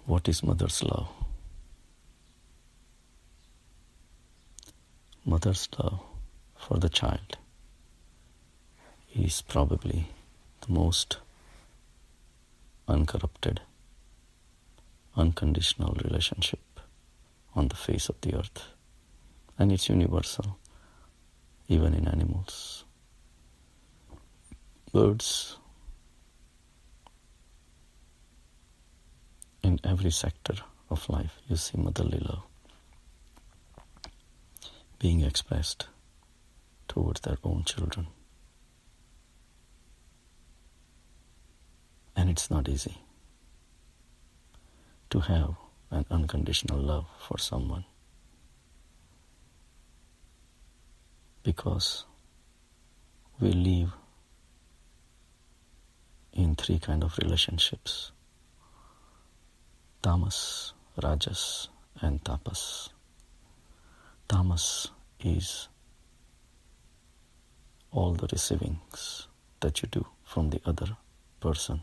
What is mother's love? Mother's love for the child is probably the most uncorrupted, unconditional relationship on the face of the earth. And it's universal, even in animals. Birds, in every sector of life, you see motherly love being expressed towards their own children. And it's not easy to have an unconditional love for someone, because we live in three kinds of relationships: tamas, rajas, and tapas. Tamas is all the receivings that you do from the other person,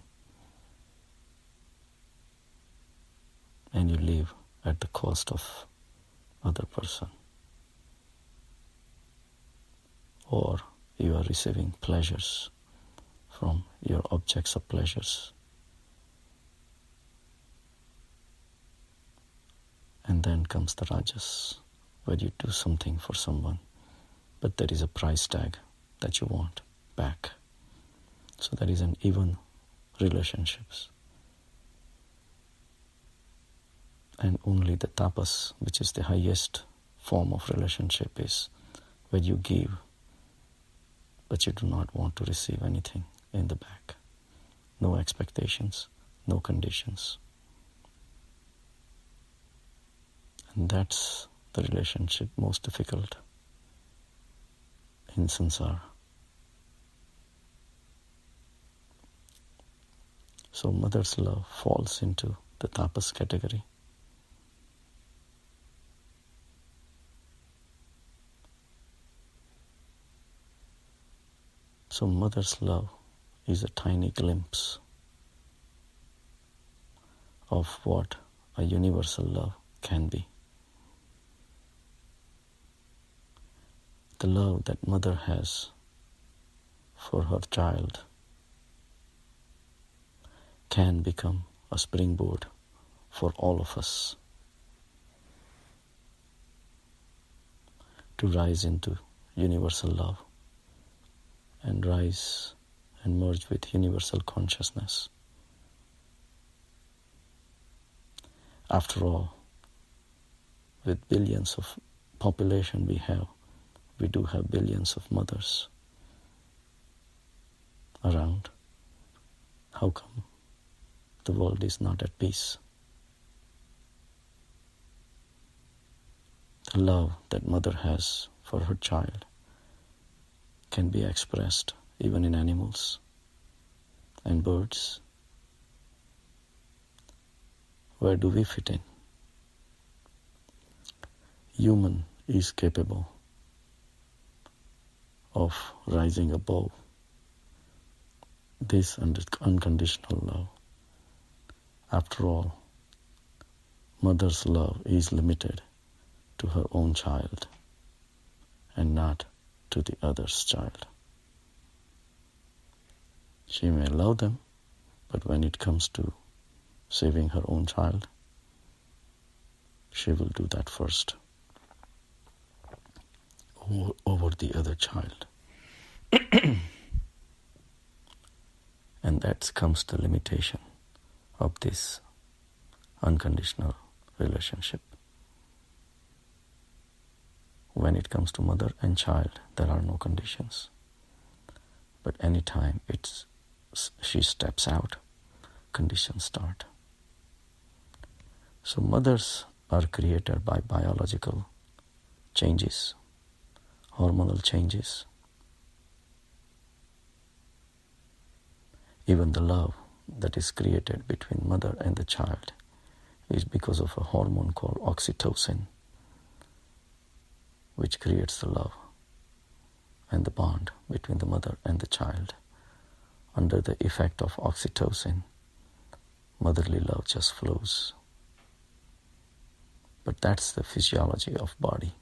and you live at the cost of other person, or you are receiving pleasures from your objects of pleasures. And then comes the rajas, where you do something for someone, but there is a price tag that you want back. So there is an even relationships. And only the tapas, which is the highest form of relationship, is where you give, but you do not want to receive anything in the back. No expectations, no conditions. And that's the relationship most difficult in samsara. So mother's love falls into the tapas category. So mother's love is a tiny glimpse of what a universal love can be. The love that mother has for her child can become a springboard for all of us to rise into universal love and rise and merge with universal consciousness. After all, with billions of population we do have billions of mothers around. How come the world is not at peace? The love that mother has for her child can be expressed even in animals and birds. Where do we fit in? Human is capable of rising above this unconditional love. After all, mother's love is limited to her own child and not to the other's child. She may love them, but when it comes to saving her own child, she will do that first over the other child. And that comes the limitation of this unconditional relationship. When it comes to mother and child, there are no conditions. But anytime she steps out, conditions start. So mothers are created by biological changes, hormonal changes. Even the love that is created between mother and the child is because of a hormone called oxytocin, which creates the love and the bond between the mother and the child. Under the effect of oxytocin, motherly love just flows But that's the physiology of body.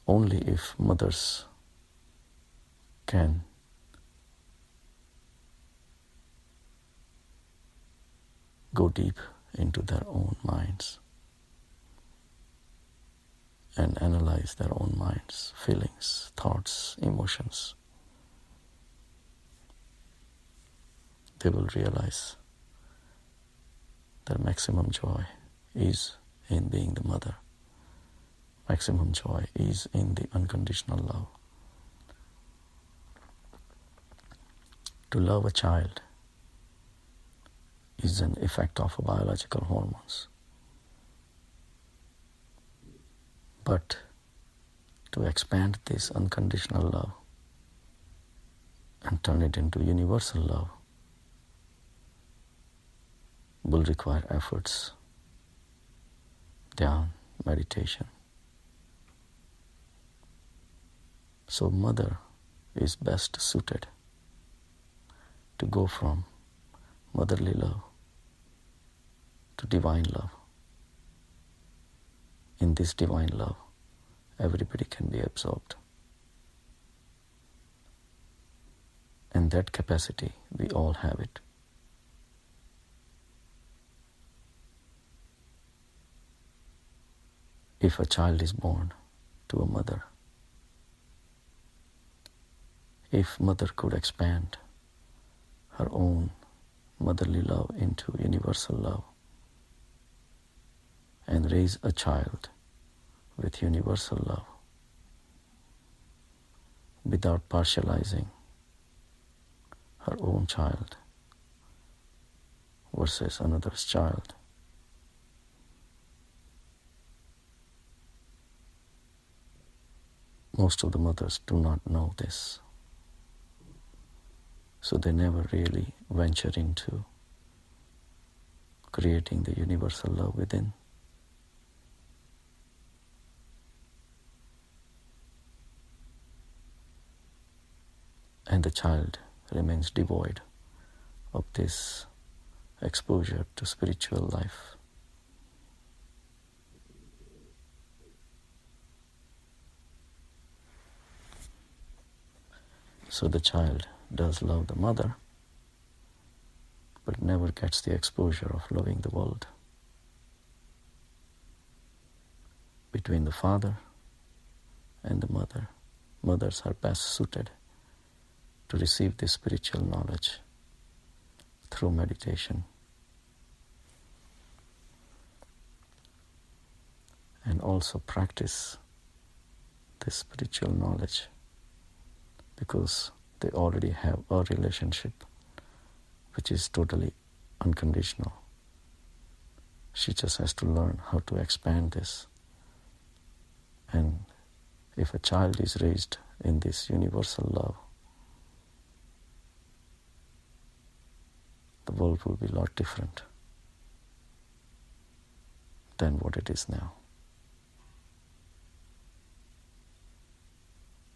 Only if mothers can go deep into their own minds and analyze their own minds, feelings, thoughts, emotions, they will realize their maximum joy is in being the mother. Maximum joy is in the unconditional love. To love a child is an effect of biological hormones. But to expand this unconditional love and turn it into universal love will require efforts, dhyan, meditation. So mother is best suited to go from motherly love to divine love. In this divine love, everybody can be absorbed. And that capacity, we all have it. If a child is born to a mother, if mother could expand her own motherly love into universal love and raise a child with universal love without partializing her own child versus another's child, most of the mothers do not know this. So they never really venture into creating the universal love within. And the child remains devoid of this exposure to spiritual life. So the child does love the mother, but never gets the exposure of loving the world. Between the father and the mother, mothers are best suited to receive this spiritual knowledge through meditation and also practice this spiritual knowledge because they already have a relationship which is totally unconditional. She just has to learn how to expand this. And if a child is raised in this universal love, the world will be a lot different than what it is now.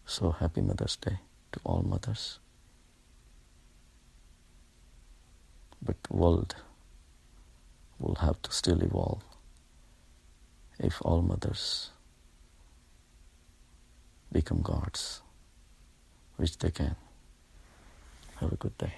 So happy Mother's Day to all mothers. But the world will have to still evolve if all mothers become gods, which they can. Have a good day.